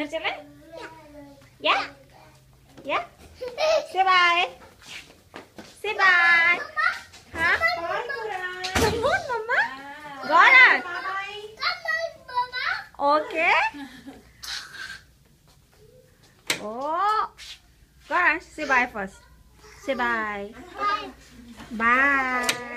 dinner चले? Yeah? Yeah? Say bye. Say bye. Huh? Come on, Mama. Gauransh. Okay. Oh. Gauransh, say bye first. Say bye. Bye.